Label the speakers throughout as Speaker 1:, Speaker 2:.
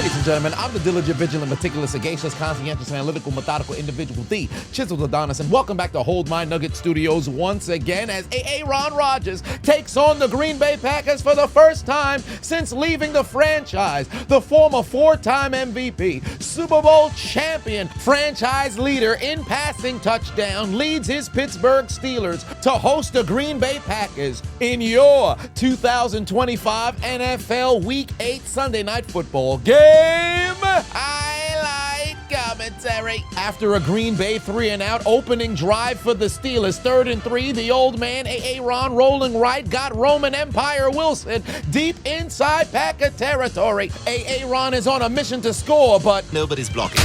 Speaker 1: Ladies and gentlemen, I'm the diligent, vigilant, meticulous, sagacious, conscientious, analytical, methodical individual, the Chiseled Adonis, and welcome back to Hold My Nugget Studios once again as Aaron Rodgers takes on the Green Bay Packers for the first time since leaving the franchise. The former four-time MVP, Super Bowl champion, franchise leader in passing touchdown leads his Pittsburgh Steelers to host the Green Bay Packers in your 2025 NFL Week 8 Sunday Night Football game. Highlight commentary. After a Green Bay 3-and-out opening drive for the Steelers, 3rd and 3, the old man Aaron rolling right got Roman Empire Wilson deep inside Packer territory. Aaron is on a mission to score, but
Speaker 2: nobody's blocking.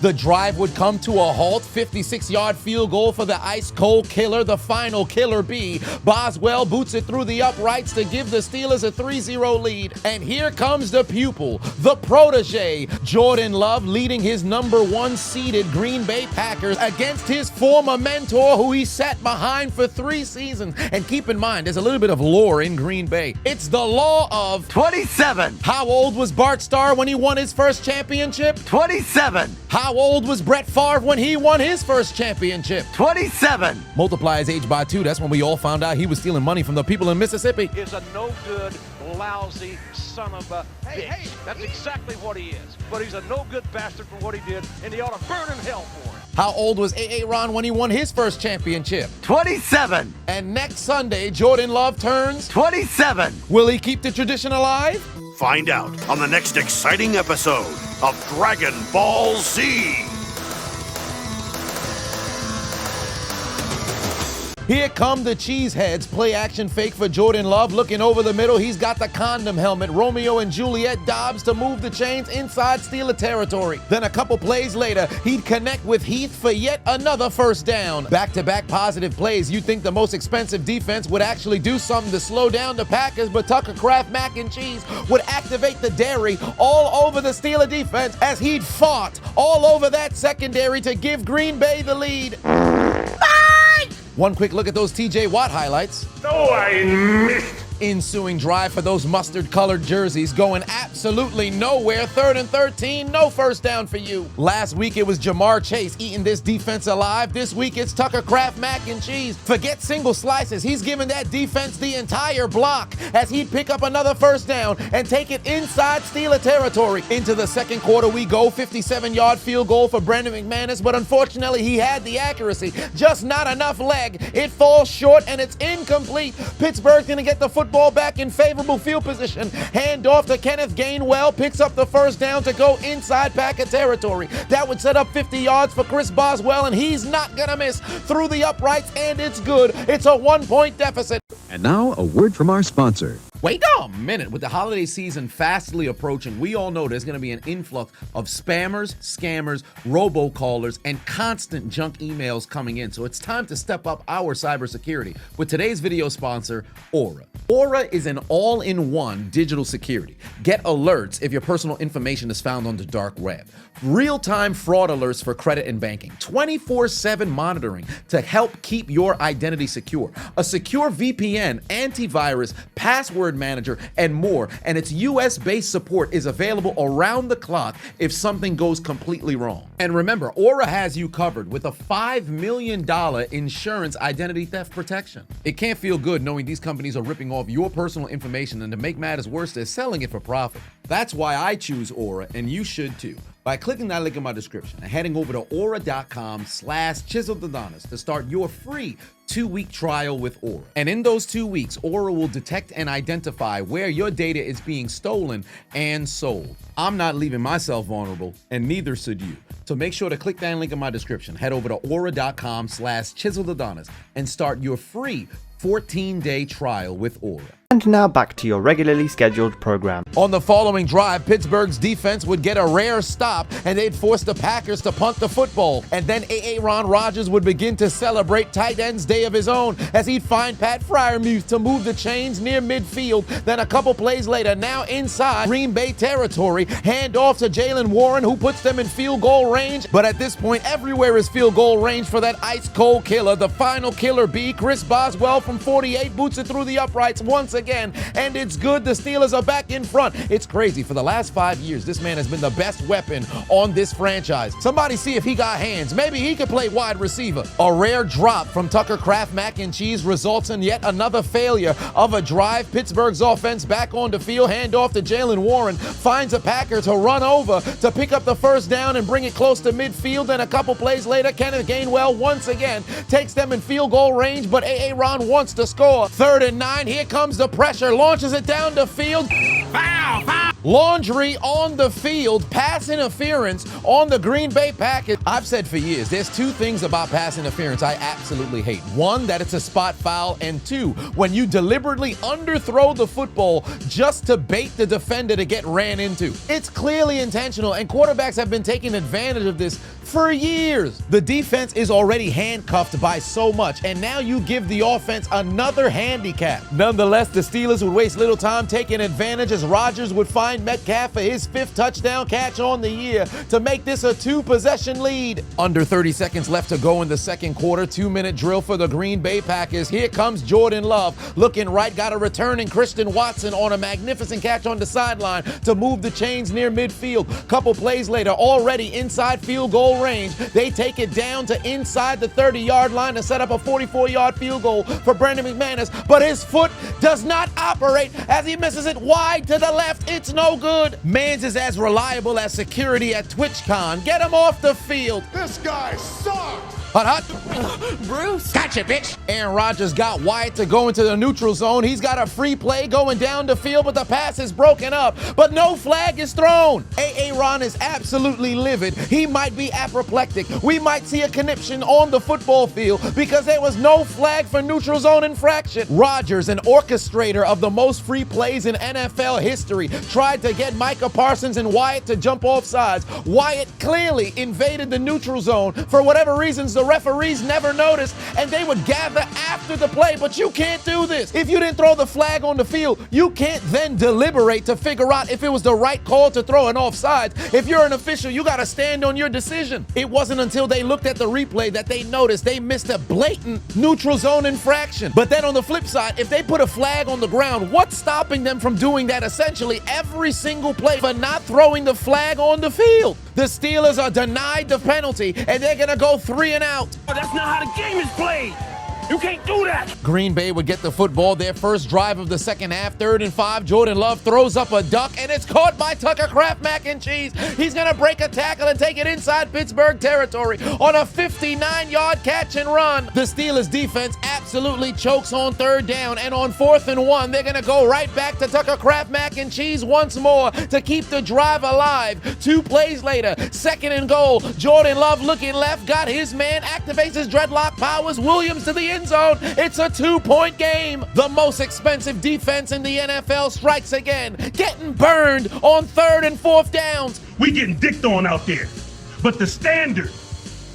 Speaker 1: The drive would come to a halt. 56-yard field goal for the ice-cold killer, the final killer bee. Boswell boots it through the uprights to give the Steelers a 3-0 lead. And here comes the pupil, the protege, Jordan Love, leading his number 1 seeded Green Bay Packers against his former mentor who he sat behind for 3 seasons. And keep in mind, there's a little bit of lore in Green Bay. It's the law of
Speaker 3: 27.
Speaker 1: How old was Bart Starr when he won his first championship?
Speaker 3: 27.
Speaker 1: How old was Brett Favre when he won his first championship?
Speaker 3: 27.
Speaker 1: Multiply his age by 2. That's when we all found out he was stealing money from the people in Mississippi.
Speaker 4: Is a no-good, lousy son of a bitch. That's exactly what he is. But he's a no-good bastard for what he did, and he ought to burn in hell for it.
Speaker 1: How old was Aaron when he won his first championship?
Speaker 3: 27.
Speaker 1: And next Sunday, Jordan Love turns
Speaker 3: 27.
Speaker 1: Will he keep the tradition alive?
Speaker 5: Find out on the next exciting episode of Dragon Ball Z.
Speaker 1: Here come the cheeseheads. Play action fake for Jordan Love. Looking over the middle, he's got the condom helmet. Romeo and Juliet Dobbs to move the chains inside Steeler territory. Then a couple plays later, he'd connect with Heath for yet another first down. Back-to-back positive plays. You'd think the most expensive defense would actually do something to slow down the Packers, but Tucker Kraft mac and cheese would activate the dairy all over the Steeler defense as he'd fought all over that secondary to give Green Bay the lead. One quick look at those TJ Watt highlights.
Speaker 5: Oh, I missed.
Speaker 1: Ensuing drive for those mustard-colored jerseys going absolutely nowhere. 3rd and 13, no first down for you. Last week it was Jamar Chase eating this defense alive. This week it's Tucker Kraft mac and cheese. Forget single slices. He's giving that defense the entire block as he'd pick up another first down and take it inside Steeler territory. Into the second quarter we go. 57-yard field goal for Brandon McManus, but unfortunately he had the accuracy. Just not enough leg. It falls short and it's incomplete. Pittsburgh's gonna get the football back in favorable field position. Hand off to Kenneth Gainwell, picks up the first down to go inside Packer territory. That would set up 50 yards for Chris Boswell, and he's not gonna miss through the uprights, and it's good. It's a 1-point deficit.
Speaker 6: And now, a word from our sponsor.
Speaker 1: Wait a minute. With the holiday season fastly approaching, we all know there's going to be an influx of spammers, scammers, robocallers, and constant junk emails coming in. So it's time to step up our cybersecurity with today's video sponsor, Aura. Aura is an all-in-one digital security. Get alerts if your personal information is found on the dark web. Real-time fraud alerts for credit and banking. 24/7 monitoring to help keep your identity secure. A secure VPN, antivirus, password manager, and more. And its US-based support is available around the clock if something goes completely wrong. And remember, Aura has you covered with a $5 million insurance identity theft protection. It can't feel good knowing these companies are ripping off your personal information, and to make matters worse, they're selling it for profit. That's why I choose Aura, and you should too. By clicking that link in my description and heading over to aura.com/chiseledadonis to start your free 2-week trial with Aura. And in those 2 weeks, Aura will detect and identify where your data is being stolen and sold. I'm not leaving myself vulnerable, and neither should you. So make sure to click that link in my description, head over to aura.com/chiseledadonis and start your free 14-day trial with Aura.
Speaker 3: And now back to your regularly scheduled program.
Speaker 1: On the following drive, Pittsburgh's defense would get a rare stop, and they'd force the Packers to punt the football. And then Aaron Rodgers would begin to celebrate tight end's day of his own as he'd find Pat Freiermuth to move the chains near midfield. Then a couple plays later, now inside Green Bay territory, hand off to Jalen Warren, who puts them in field goal range. But at this point, everywhere is field goal range for that ice-cold killer, the final killer bee. Chris Boswell from 48 boots it through the uprights once again. again, and it's good. The Steelers are back in front. It's crazy. For the last 5 years, this man has been the best weapon on this franchise. Somebody see if he got hands. Maybe he could play wide receiver. A rare drop from Tucker Kraft Mac and Cheese results in yet another failure of a drive. Pittsburgh's offense back on the field. Handoff to Jalen Warren. Finds a Packer to run over to pick up the first down and bring it close to midfield. And a couple plays later, Kenneth Gainwell once again takes them in field goal range, but Aaron wants to score. 3rd and 9. Here comes the pressure. Launches it down the field. Foul, foul. Laundry on the field. Pass interference on the Green Bay Packers. I've said for years, there's two things about pass interference I absolutely hate. One, that it's a spot foul, and two, when you deliberately underthrow the football just to bait the defender to get ran into. It's clearly intentional, and quarterbacks have been taking advantage of this for years. The defense is already handcuffed by so much, and now you give the offense another handicap. Nonetheless, the Steelers would waste little time taking advantage as Rodgers would find Metcalf for his 5th touchdown catch on the year to make this a 2-possession lead. Under 30 seconds left to go in the second quarter. 2-minute drill for the Green Bay Packers. Here comes Jordan Love. Looking right, got a returning Christian Watson on a magnificent catch on the sideline to move the chains near midfield. Couple plays later, already inside field goal range. They take it down to inside the 30-yard line to set up a 44-yard field goal for Brandon McManus, but his foot does not operate as he misses it wide to the left. It's no good. Mans is as reliable as security at TwitchCon. Get him off the field.
Speaker 2: This guy sucks!
Speaker 1: Hut, hut. Bruce. Gotcha, bitch. Aaron Rodgers got Wyatt to go into the neutral zone. He's got a free play going down the field, but the pass is broken up. But no flag is thrown. Aaron is absolutely livid. He might be apoplectic. We might see a conniption on the football field because there was no flag for neutral zone infraction. Rodgers, an orchestrator of the most free plays in NFL history, tried to get Micah Parsons and Wyatt to jump off sides. Wyatt clearly invaded the neutral zone. For whatever reasons, the referees never noticed, and they would gather after the play, but you can't do this. If you didn't throw the flag on the field, you can't then deliberate to figure out if it was the right call to throw an offside. If you're an official, you got to stand on your decision. It wasn't until they looked at the replay that they noticed they missed a blatant neutral zone infraction. But then on the flip side, if they put a flag on the ground, what's stopping them from doing that essentially every single play for not throwing the flag on the field? The Steelers are denied the penalty, and they're going to go 3 and out.
Speaker 4: But that's not how the game is played. You can't do that.
Speaker 1: Green Bay would get the football, their first drive of the second half. 3rd and 5. Jordan Love throws up a duck, and it's caught by Tucker Kraft Mac and Cheese. He's going to break a tackle and take it inside Pittsburgh territory on a 59-yard catch and run. The Steelers defense absolutely chokes on 3rd down, and on 4th and 1, they're going to go right back to Tucker Kraft Mac and Cheese once more to keep the drive alive. 2 plays later, 2nd and goal. Jordan Love looking left, got his man, activates his dreadlock powers. Williams to the end zone. It's a 2-point game. The most expensive defense in the NFL strikes again, getting burned on 3rd and 4th downs.
Speaker 7: We getting dicked on out there, but the standard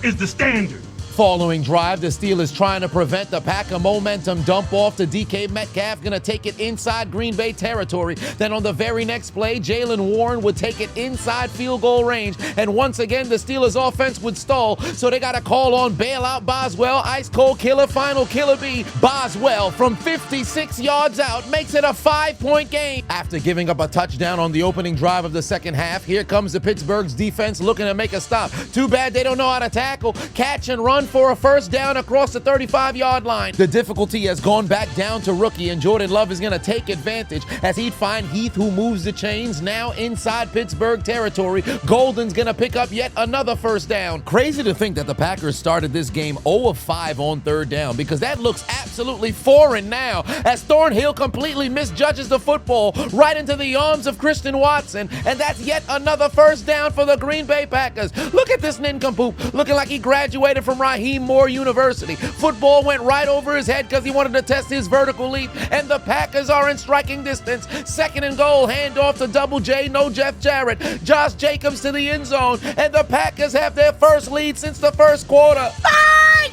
Speaker 7: is the standard.
Speaker 1: Following drive, the Steelers trying to prevent the Packer momentum dump off to DK Metcalf, gonna take it inside Green Bay territory. Then on the very next play, Jalen Warren would take it inside field goal range, and once again the Steelers offense would stall, so they gotta call on bailout Boswell, ice cold killer, final killer B. Boswell from 56 yards out makes it a 5-point game. After giving up a touchdown on the opening drive of the second half, here comes the Pittsburgh's defense looking to make a stop. Too bad they don't know how to tackle, catch and run for a first down across the 35-yard line. The difficulty has gone back down to rookie, and Jordan Love is going to take advantage as he'd find Heath, who moves the chains now inside Pittsburgh territory. Golden's going to pick up yet another first down. Crazy to think that the Packers started this game 0 of 5 on 3rd down, because that looks absolutely foreign now as Thornhill completely misjudges the football right into the arms of Christian Watson, and that's yet another first down for the Green Bay Packers. Look at this nincompoop looking like he graduated from Raheem Moore University. Football went right over his head because he wanted to test his vertical leap, and the Packers are in striking distance. 2nd and goal, handoff to Double J, no Jeff Jarrett. Josh Jacobs to the end zone, and the Packers have their first lead since the first quarter. Mike!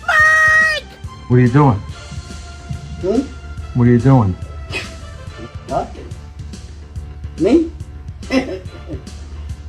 Speaker 1: Mike!
Speaker 8: What are you doing? What are you doing?
Speaker 9: Nothing. Me?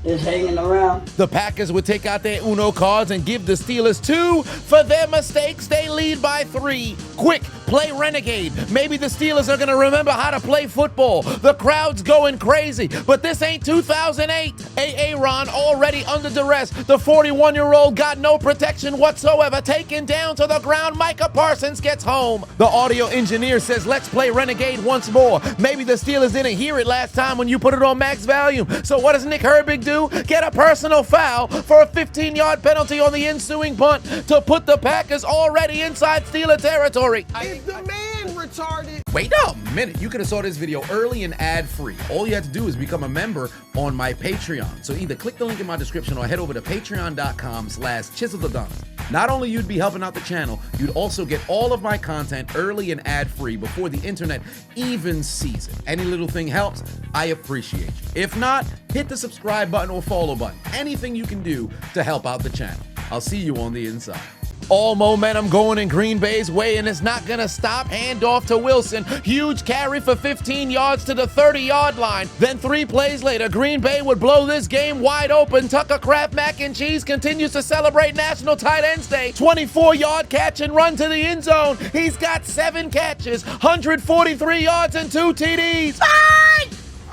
Speaker 9: Just hanging around.
Speaker 1: The Packers would take out their Uno cards and give the Steelers 2 for their mistakes. They lead by 3. Quick play Renegade. Maybe the Steelers are going to remember how to play football. The crowd's going crazy, but this ain't 2008. Aaron already under duress. The 41-year-old got no protection whatsoever. Taken down to the ground, Micah Parsons gets home. The audio engineer says, let's play Renegade once more. Maybe the Steelers didn't hear it last time when you put it on max volume. So what does Nick Herbig do? Get a personal foul for a 15-yard penalty on the ensuing punt to put the Packers already inside Steeler territory.
Speaker 2: Is the man retarded?
Speaker 1: Wait a minute. You could have saw this video early and ad-free. All you have to do is become a member on my Patreon. So either click the link in my description or head over to patreon.com/ChiseledAdonis. Not only you'd be helping out the channel, you'd also get all of my content early and ad-free before the internet even sees it. Any little thing helps, I appreciate you. If not, hit the subscribe button or follow button. Anything you can do to help out the channel. I'll see you on the inside. All momentum going in Green Bay's way, and it's not going to stop. Handoff to Wilson. Huge carry for 15 yards to the 30-yard line. Then 3 plays later, Green Bay would blow this game wide open. Tucker Kraft Mac and Cheese continues to celebrate National Tight Ends Day. 24-yard catch and run to the end zone. He's got 7 catches, 143 yards, and 2 TDs.
Speaker 10: I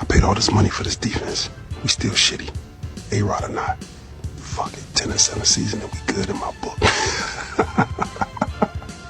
Speaker 10: paid all this money for this defense. We still shitty. A-Rod or not. Fuck it, 10-7 season and we good in my book.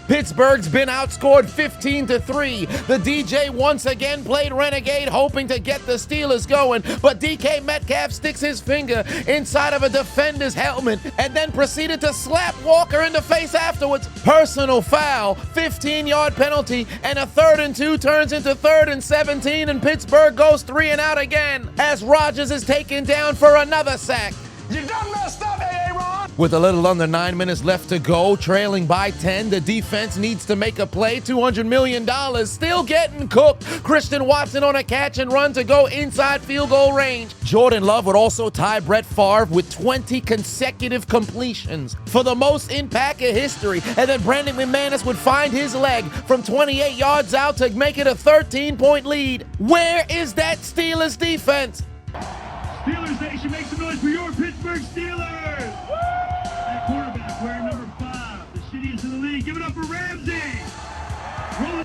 Speaker 1: Pittsburgh's been outscored 15-3. The DJ once again played Renegade, hoping to get the Steelers going, but DK Metcalf sticks his finger inside of a defender's helmet and then proceeded to slap Walker in the face afterwards. Personal foul, 15-yard penalty, and a 3rd and 2 turns into 3rd and 17, and Pittsburgh goes 3 and out again as Rodgers is taken down for another sack.
Speaker 2: You done messed up, Aaron!
Speaker 1: With a little under 9 minutes left to go, trailing by 10, the defense needs to make a play. $200 million, still getting cooked. Christian Watson on a catch and run to go inside field goal range. Jordan Love would also tie Brett Favre with 20 consecutive completions for the most in Packer history. And then Brandon McManus would find his leg from 28 yards out to make it a 13-point lead. Where is that Steelers defense?
Speaker 7: Steelers Nation, make some noise for your Pittsburgh Steelers! That quarterback wearing number 5, the shittiest in the league. Give it up for Ramsey!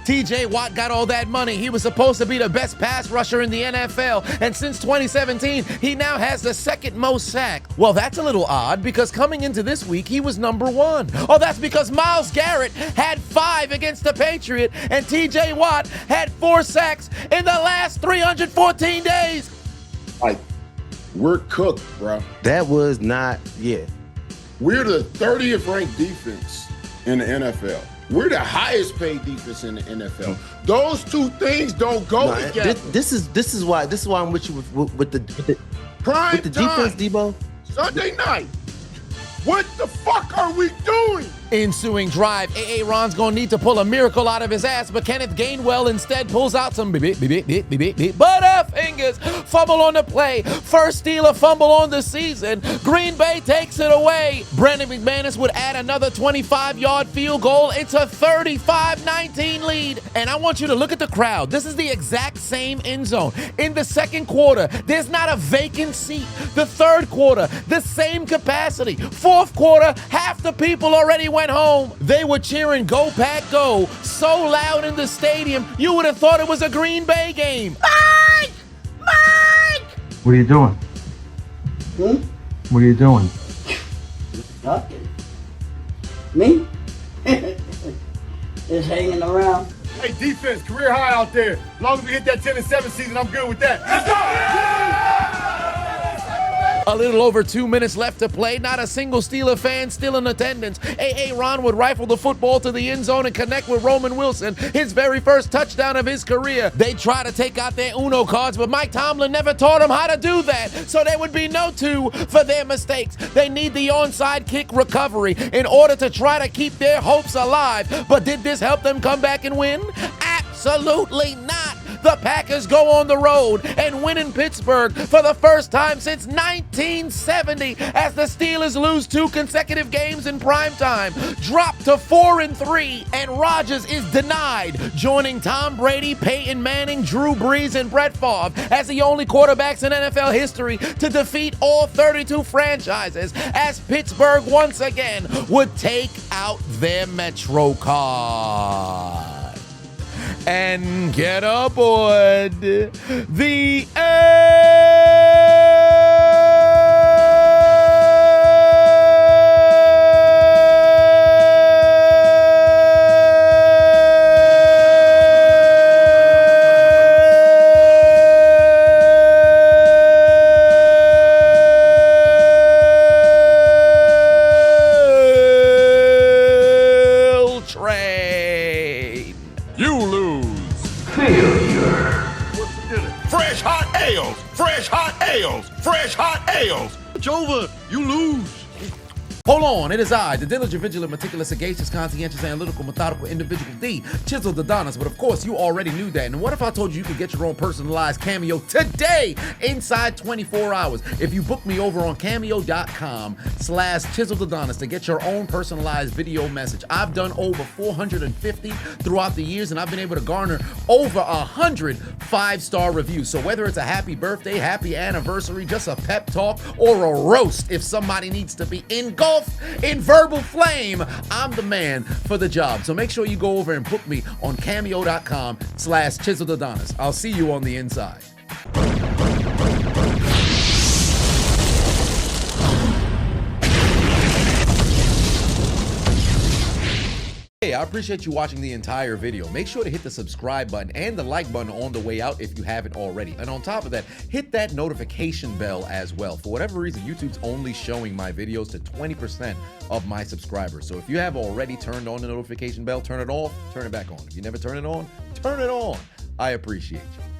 Speaker 1: TJ Watt got all that money. He was supposed to be the best pass rusher in the NFL, and since 2017, he now has the 2nd most sacks. Well, that's a little odd because coming into this week, he was number 1. Oh, that's because Myles Garrett had 5 against the Patriot, and TJ Watt had 4 sacks in the last 314 days.
Speaker 2: We're cooked, bro.
Speaker 8: That was not,
Speaker 2: We're the 30th ranked defense in the NFL. We're the highest paid defense in the NFL. Those two things don't go together.
Speaker 8: This is why I'm with you with the
Speaker 2: Prime
Speaker 8: with the
Speaker 2: time.
Speaker 8: defense, Debo.
Speaker 2: Sunday night. What the fuck are we doing?
Speaker 1: Ensuing drive, Aaron's gonna need to pull a miracle out of his ass, but Kenneth Gainwell instead pulls out some butterfingers. Fumble on the play. First Steeler fumble on the season. Green Bay takes it away. Brandon McManus would add another 25-yard field goal. It's a 35-19 lead. And I want you to look at the crowd. This is the exact same end zone. In the 2nd quarter, there's not a vacant seat. The 3rd quarter, the same capacity. 4th quarter, half the people already went home. They were cheering "Go Pack Go" so loud in the stadium, you would have thought it was a Green Bay game. Mike! Mike!
Speaker 8: What are you doing? What are you doing?
Speaker 9: Nothing. Me? Just hanging around.
Speaker 2: Hey, defense, career high out there. As long as we hit that 10-7 season, I'm good with that. Let's go!
Speaker 1: A little over 2 minutes left to play. Not a single Steeler fan still in attendance. Aaron would rifle the football to the end zone and connect with Roman Wilson, his very first touchdown of his career. They try to take out their Uno cards, but Mike Tomlin never taught them how to do that, so there would be no 2 for their mistakes. They need the onside kick recovery in order to try to keep their hopes alive. But did this help them come back and win? Absolutely not. The Packers go on the road and win in Pittsburgh for the first time since 1970 as the Steelers lose 2 consecutive games in primetime, drop to 4-3, and Rodgers is denied, joining Tom Brady, Peyton Manning, Drew Brees, and Brett Favre as the only quarterbacks in NFL history to defeat all 32 franchises as Pittsburgh once again would take out their Metro card. and get aboard the train.
Speaker 2: You lose.
Speaker 5: Fresh hot ales! Fresh hot ales! Fresh hot ales!
Speaker 2: It's over. You lose.
Speaker 1: Hold on, it is I, the diligent, vigilant, meticulous, sagacious, conscientious, analytical, methodical, individual D, Chiseled Adonis. But of course, you already knew that. And what if I told you you could get your own personalized Cameo today inside 24 hours? If you book me over on Cameo.com/Chiseled Adonis to get your own personalized video message. I've done over 450 throughout the years, and I've been able to garner over 100 5-star reviews. So whether it's a happy birthday, happy anniversary, just a pep talk, or a roast, if somebody needs to be engulfed in verbal flame, I'm the man for the job. So make sure you go over and book me on Cameo.com/Chiseled Adonis. I'll see you on the inside. Hey, I appreciate you watching the entire video. Make sure to hit the subscribe button and the like button on the way out if you haven't already. And on top of that, hit that notification bell as well. For whatever reason, YouTube's only showing my videos to 20% of my subscribers. So if you have already turned on the notification bell, turn it off, turn it back on. If you never turn it on, turn it on. I appreciate you.